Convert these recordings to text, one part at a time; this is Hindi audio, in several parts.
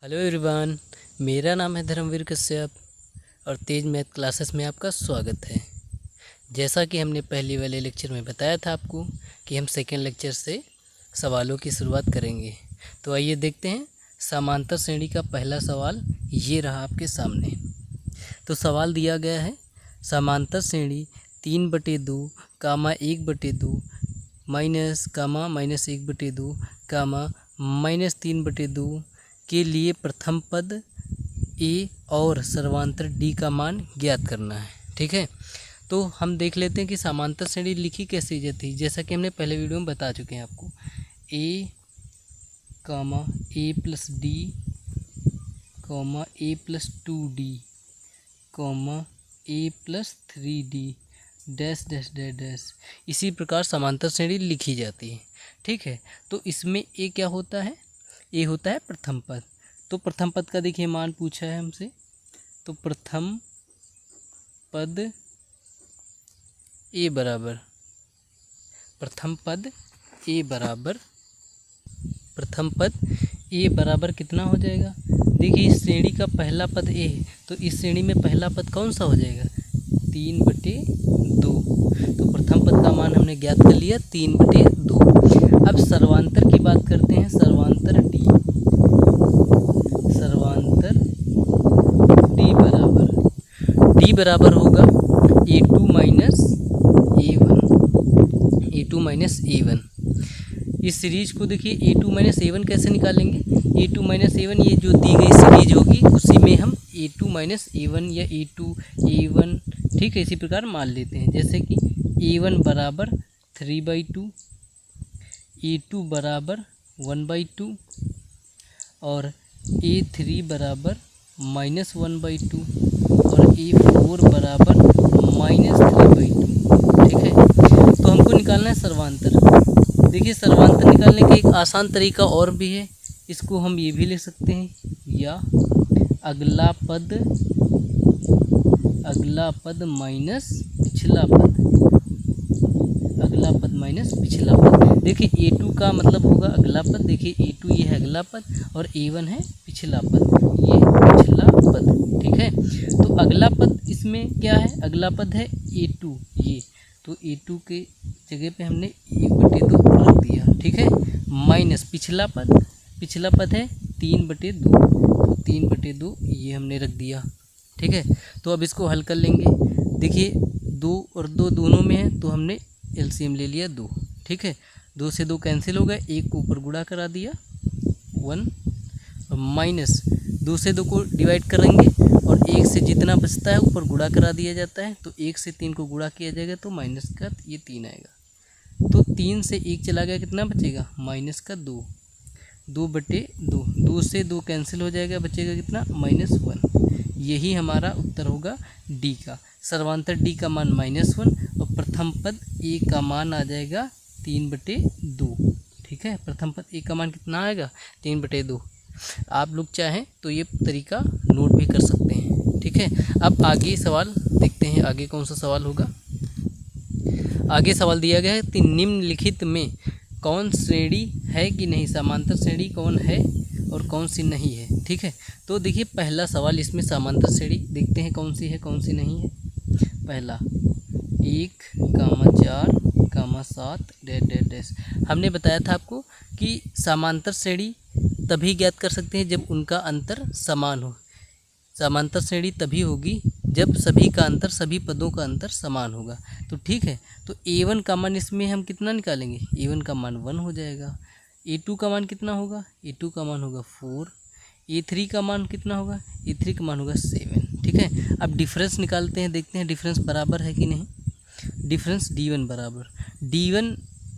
हेलो एवरीवन, मेरा नाम है धर्मवीर कश्यप और तेज मैथ क्लासेस में आपका स्वागत है। जैसा कि हमने पहले वाले लेक्चर में बताया था आपको कि हम सेकेंड लेक्चर से सवालों की शुरुआत करेंगे। तो आइए देखते हैं समांतर श्रेणी का पहला सवाल ये रहा आपके सामने। तो सवाल दिया गया है, समांतर श्रेणी 3/2 comma 1/2 minus comma minus 1/2 comma minus 3/2 के लिए प्रथम पद ए और सर्वांतर डी का मान ज्ञात करना है। ठीक है, तो हम देख लेते हैं कि समांतर श्रेणी लिखी कैसे जाती है। जैसा कि हमने पहले वीडियो में बता चुके हैं आपको, A comma A plus D comma A plus 2d comma A plus 3d dash dash dash dash, इसी प्रकार समांतर श्रेणी लिखी जाती है। ठीक है, तो इसमें ए क्या होता है? ए होता है प्रथम पद। तो प्रथम पद का देखिए मान पूछा है हमसे, तो प्रथम पद ए बराबर प्रथम पद ए बराबर कितना हो जाएगा? देखिए इस श्रेणी का पहला पद ए है, तो इस श्रेणी में पहला पद कौन सा हो जाएगा? 3/2। तो प्रथम पद का मान हमने ज्ञात कर लिया 3/2। अब सर्वांतर की बात करते हैं। सर्वांतर डी बराबर होगा a2 माइनस a1। इस सीरीज को देखिए a2 माइनस a1 कैसे निकालेंगे? a2 माइनस a1 ये जो दी गई सीरीज होगी उसी में हम a2 माइनस a1 या a2 a1, ठीक है, इसी प्रकार मान लेते हैं। जैसे कि a1 बराबर 3/2, a2 बराबर 1/2 और a3 बराबर -1/2 और a4 बराबर -3/2। ठीक है, तो हमको निकालना है सर्वांतर। देखिए सर्वांतर निकालने का एक आसान तरीका और भी है, इसको हम ये भी लिख सकते हैं, या अगला पद माइनस पिछला पद। देखिए a2 का मतलब होगा अगला पद। देखिए a2 ये है अगला पद और a1 है पिछला पद, ये पिछला पद। ठीक है, तो अगला पद इसमें क्या है? अगला पद है a2 ये, तो a2 के जगह पे हमने 1/2 रख दिया। ठीक है, माइनस पिछला पद है 3/2, तो 3/2 ये हमने रख दिया। ठीक है, तो अब इसको हल कर लेंगे। देखिए 2 और 2 दोनों में है, तो हमने एलसीएम ले लिया 2। ठीक है, 2 से 2 कैंसिल हो गए, 1 को ऊपर गुणा करा दिया 1, माइनस 2 से 2 को डिवाइड करेंगे और 1 से जितना बचता है ऊपर गुणा करा दिया जाता है, तो 1 से 3 को गुणा किया जाएगा तो माइनस का ये 3 आएगा। तो 3 से 1 चला गया, कितना बचेगा? माइनस का 2, 2/2। 2 से 2 कैंसिल हो जाएगा, बचेगा कितना? -1। यही हमारा उत्तर होगा डी का। सर्वांतर डी का मान -1 और प्रथम पद ए का मान आ जाएगा 3/2। ठीक है, प्रथम पद ए का मान कितना आएगा? 3/2। आप लोग चाहें तो ये तरीका नोट भी कर सकते हैं। ठीक है, अब आगे सवाल देखते हैं, आगे कौन सा सवाल होगा। आगे सवाल दिया गया है कि निम्नलिखित में कौन श्रेणी है कि नहीं, समांतर श्रेणी कौन है और कौन सी नहीं है। ठीक है, तो देखिए पहला सवाल, इसमें समांतर श्रेणी देखते हैं कौन सी है कौन सी नहीं है। पहला 1, 4, 7 डैश डैश डैश। हमने बताया था आपको कि समांतर श्रेणी तभी ज्ञात कर सकते हैं जब उनका अंतर समान हो। समांतर श्रेणी तभी होगी जब सभी का अंतर, सभी पदों का अंतर समान होगा। तो ठीक है, तो a1 का मान इसमें हम कितना निकालेंगे? a1 का मान 1 हो जाएगा। a2 का मान कितना होगा? a2 का मान होगा 4। a3 का मान कितना होगा? a3 का मान होगा 7। ठीक है, अब डिफरेंस निकालते हैं, देखते हैं डिफरेंस बराबर है कि नहीं। डिफरेंस d1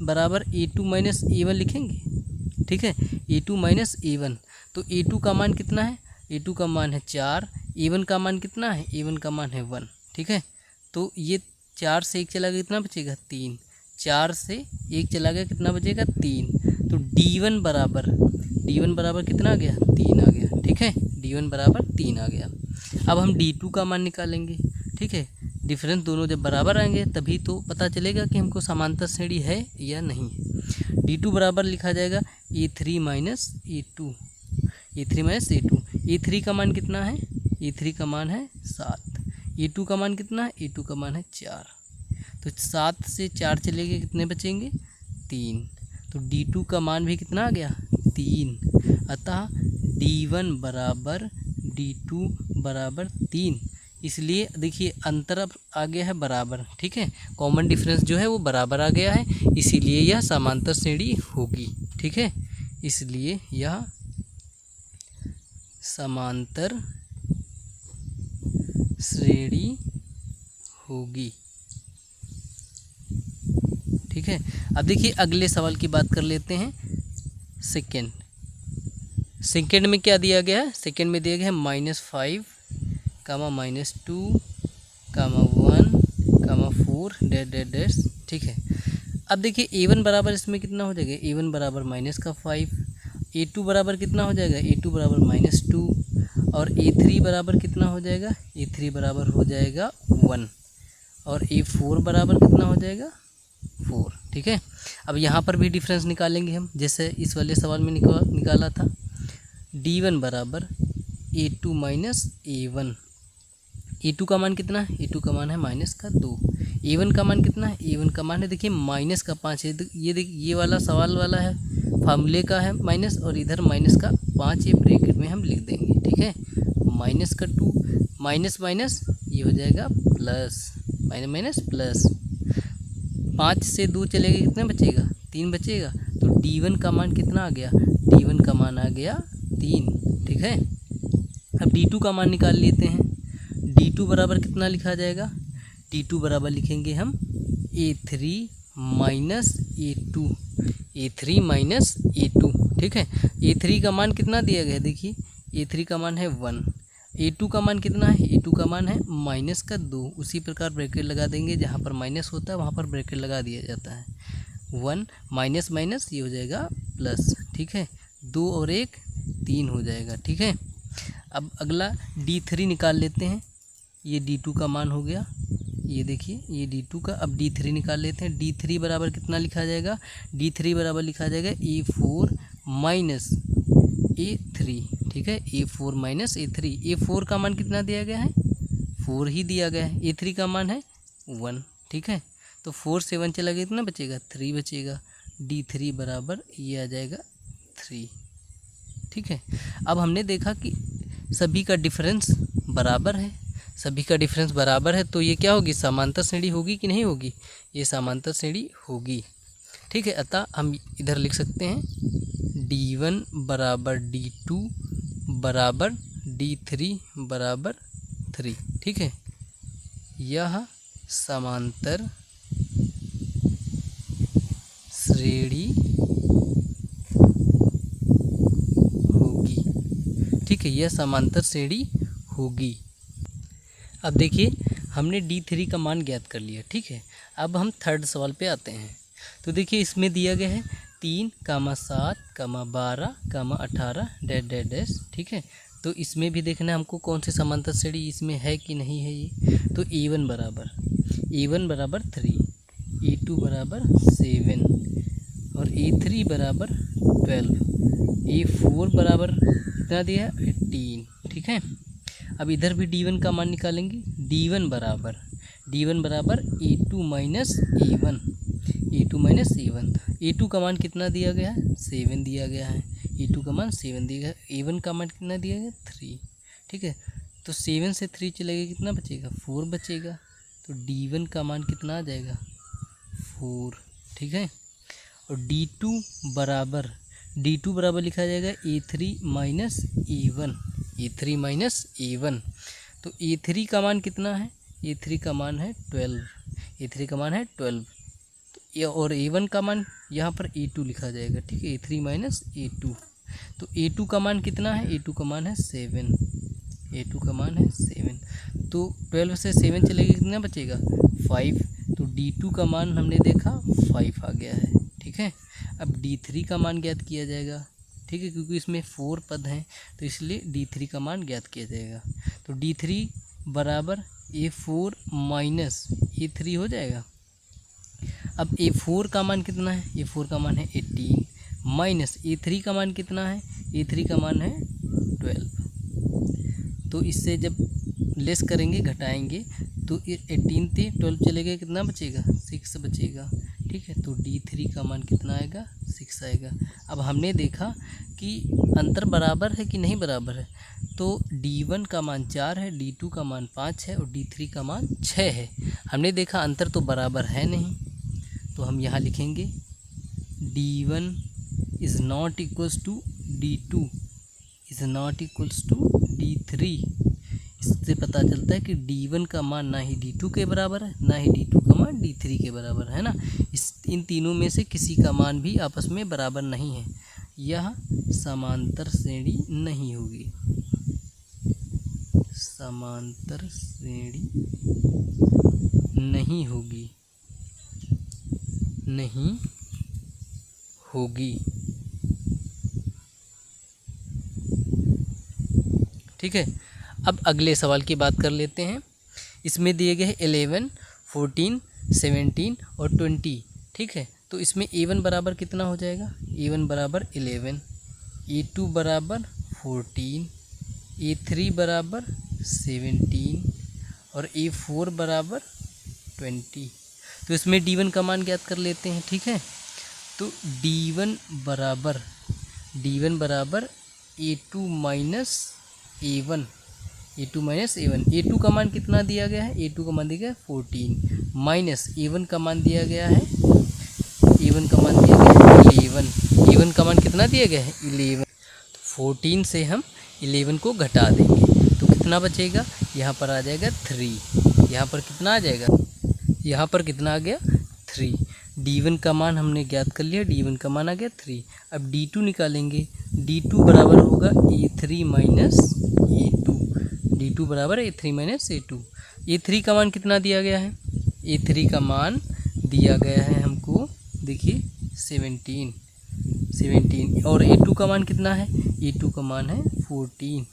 बराबर a2 माइनस a1 लिखेंगे। ठीक है, a2 माइनस a1, तो a2 का मान कितना है? a2 का मान है 4। a1 का मान कितना है? a1 का मान है 1। ठीक है, तो ये 4 से 1 चला गया, कितना बचेगा? 3। 4 से 1 चला गया, कितना बचेगा? 3। तो d1 बराबर कितना आ गया? 3 आ गया। ठीक है, d1 बराबर 3 आ गया। अब हम d2 का मान निकालेंगे। ठीक है, डिफरेंस दोनों जब बराबर आएंगे तभी तो पता चलेगा कि हमको समांतर श्रेणी है या नहीं है। d2 बराबर लिखा जाएगा a3 minus a2। A3 minus A2। A3 का मान कितना है, A3 का मान है 7। A2 का मान कितना है, A2 का मान है 4। तो 7 से 4 चले गए, कितने बचेंगे, 3। तो D2 का मान भी कितना आ गया, 3। अतः D1 बराबर D2 बराबर 3। इसलिए देखिए अंतर अब आ गया है बराबर, ठीक है, कॉमन डिफरेंस जो है वो बराबर आ गया है, इसीलिए यह समांतर श्रेणी होगी, ठीक है, इसलिए यह समांतर श्रेणी होगी, ठीक है। अब देखिए अगले सवाल की बात कर लेते हैं। सेकेंड में क्या दिया गया है, सेकेंड में दिया गया है -5, -2, -1, -4 डैश, ठीक है। अब देखिए A1 बराबर इसमें कितना हो जाएगा, A1 बराबर -5, A2 बराबर कितना हो जाएगा, A2 बराबर -2, और A3 बराबर कितना हो जाएगा, A3 बराबर हो जाएगा 1, और A4 बराबर कितना हो जाएगा, 4, ठीक है। अब यहाँ पर भी डिफरेंस निकालेंगे हम, जैसे इस वाले सवाल में निकाला था। D1 बराबर A2 माइनस A1। A2 का मान कितना है, A2 का मान है -2। A1 का मान कितना है, A1 का मान है देखिए -5 है। ये देखिए ये वाला सवाल वाला है, फार्मूले का है माइनस, और इधर -5 ये ब्रैकेट में हम लिख देंगे, ठीक है। -2 माइनस माइनस ये हो जाएगा प्लस, माइनस माइनस प्लस। 5 से 2 चलेगा, कितना बचेगा, 3 बचेगा। तो D1 का मान कितना आ गया, D1 का मान आ गया 3, ठीक है। अब D2 का मान निकाल लेते हैं। D2 बराबर कितना लिखा जाएगा, D2 बराबर लिखेंगे हम A3 minus A2, A3 minus A2, ठीक है। A3 का मान कितना दिया गया, देखिए A3 का मान है 1, A2 का मान कितना है, A2 का मान है -2। उसी प्रकार ब्रैकेट लगा देंगे, जहाँ पर माइनस होता है वहाँ पर ब्रैकेट लगा दिया जाता है। 1 माइनस माइनस ये हो जाएगा प्लस, ठीक है। 2 और 1 3 हो जाएगा, ठीक है। अब अगला D3 निकाल लेते हैं। ये D2 का मान हो गया, ये देखिए ये D2 का। अब D3 निकाल लेते हैं। D3 बराबर कितना लिखा जाएगा, D3 बराबर लिखा जाएगा A4 माइनस A3, ठीक है। A4 minus A3। A4 का मान कितना दिया गया है, 4 ही दिया गया है। A3 का मान है 1, ठीक है। तो 4 से 1 चला गया, कितना बचेगा, 3 बचेगा। D3 बराबर ये आ जाएगा 3, ठीक है। अब हमने देखा कि सभी का डिफरेंस बराबर है, सभी का डिफरेंस बराबर है, तो ये क्या होगी, समांतर श्रेणी होगी कि नहीं होगी, ये समांतर श्रेणी होगी, ठीक है। अतः हम इधर लिख सकते हैं D1 बराबर D2 बराबर D3 बराबर 3, ठीक है। यह समांतर श्रेणी होगी, ठीक है, यह समांतर श्रेणी होगी। अब देखिए हमने D3 का मान ज्ञात कर लिया, ठीक है। अब हम थर्ड सवाल पे आते हैं। तो देखिए इसमें दिया गया है 3, 7, 12, 18 डैश डैश, ठीक है। तो इसमें भी देखना है हमको कौन से समांतर श्रेणी इसमें है कि नहीं है ये। तो A1 बराबर 3, A2 बराबर 7, और A3 बराबर 12, A4 बराबर कितना दिया है, 18, ठीक है। अब इधर भी D1 का मान निकालेंगे। D1 बराबर A2 minus A1, A2 minus A1। A2 का मान कितना दिया गया है, 7 दिया गया है। A2 का मान 7 दिया गया है। A1 का मान कितना दिया गया, 3, ठीक है। तो 7 से 3 चलेगा, कितना बचेगा, 4 बचेगा। तो D1 का मान कितना आ जाएगा, 4, ठीक है। और D2 बराबर लिखा जाएगा A3 minus A1, A3 minus A1। तो A3 का मान कितना है, A3 का मान है 12, A3 का मान है 12। तो और A1 का मान यहाँ पर A2 लिखा जाएगा, ठीक है, A3 माइनस A2। तो A2 का मान कितना है, A2 का मान है 7, A2 का मान है 7। तो 12 से 7 चलेगा, कितना बचेगा, 5। तो D2 का मान हमने देखा 5 आ गया है, ठीक है। अब D3 का मान ज्ञात किया जाएगा, ठीक है, क्योंकि इसमें 4 पद हैं तो इसलिए D3 का मान ज्ञात किया जाएगा। तो D3 बराबर A4 माइनस A3 हो जाएगा। अब A4 का मान कितना है, A4 का मान है 18, माइनस A3 का मान कितना है, A3 का मान है 12। तो इससे जब लेस करेंगे, घटाएंगे, तो 18 से 12 चले गए, कितना बचेगा? 6 बचेगा। ठीक है, तो D3 का मान कितना आएगा? 6 आएगा। अब हमने देखा कि अंतर बराबर है कि नहीं बराबर है, तो D1 का मान 4 है, D2 का मान 5 है और D3 का मान 6 है। हमने देखा अंतर तो बराबर है नहीं, तो हम यहाँ लिखेंगे D1 is not equals to D2 is not equals to D3। इससे पता चलता है कि D1 का मान ना ही D2 के बराबर है, ना ही D2 का मान D3 के बराबर है ना। इन तीनों में से किसी का मान भी आपस में बराबर नहीं है, यह समांतर श्रेणी नहीं होगी, समांतर श्रेणी नहीं होगी, नहीं होगी। ठीक है, अब अगले सवाल की बात कर लेते हैं। इसमें दिए गए हैं 11, 14, 17 और 20। ठीक है, तो इसमें A1 बराबर कितना हो जाएगा? A1 बराबर 11, A2 बराबर 14, A3 बराबर 17 और A4 बराबर 20। तो इसमें D1 का मान ज्ञात कर लेते हैं। ठीक है, तो D1 बराबर A2 minus A1, A2 minus A1। A2 का मान कितना दिया गया है? A2 का मान दिया गया है 14, माइनस A1 का मान दिया गया है, A1 का मान दिया गया है 11। A1 का मान कितना दिया गया है? 11। 14 से हम 11 को घटा देंगे तो कितना बचेगा? यहाँ पर आ जाएगा 3। यहाँ पर कितना आ जाएगा? यहाँ पर कितना आ गया? 3। D1 का मान हमने ज्ञात कर लिया, D1 का मान आ गया 3। अब D2 निकालेंगे, D2 बराबर होगा A3 माइनस A2। D2 बराबर A3 माइनस A2। A3 का मान कितना दिया गया है? A3 का मान दिया गया है हमको, देखिए 17 और A2 का मान कितना है? A2 का मान है 14।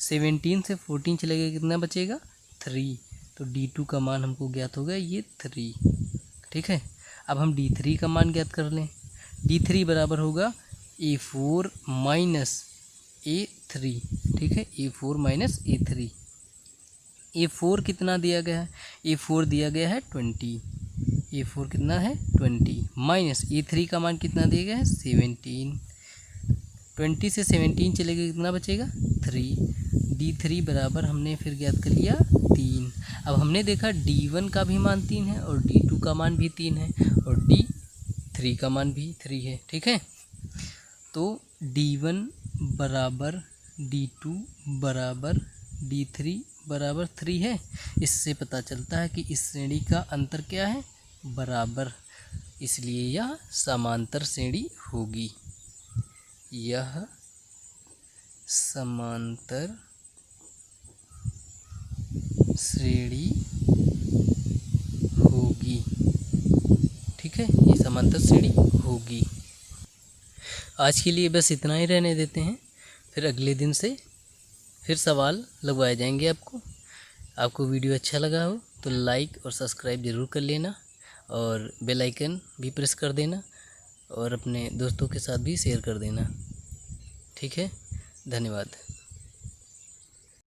17 से 14 चले गए, कितना बचेगा? 3। तो D2 का मान हमको ज्ञात हो गया ये 3। ठीक है, अब हम D3 का मान ज्ञात कर लें। D3 बराबर होगा A4 माइनस A3। ठीक है, A4 माइनस A3। A4 कितना दिया गया है? A4 दिया गया है 20। A4 कितना है? 20 माइनस A3 का मान कितना दिया गया है? 17। 20 से 17 चले गए, कितना बचेगा? 3। D3 बराबर हमने फिर ज्ञात कर लिया 3। अब हमने देखा D1 का भी मान 3 है और D2 का मान भी 3 है और D3 का मान भी 3 है। ठीक है, तो D1 बराबर D2 बराबर D3 बराबर 3 है। इससे पता चलता है कि इस श्रेणी का अंतर क्या है? बराबर, इसलिए यह समांतर श्रेणी होगी, यह समांतर श्रेणी होगी। ठीक है, ये समांतर श्रेणी होगी। आज के लिए बस इतना ही रहने देते हैं, फिर अगले दिन से फिर सवाल लगवाए जाएंगे आपको। आपको वीडियो अच्छा लगा हो तो लाइक और सब्सक्राइब ज़रूर कर लेना और बेल आइकन भी प्रेस कर देना और अपने दोस्तों के साथ भी शेयर कर देना। ठीक है, धन्यवाद।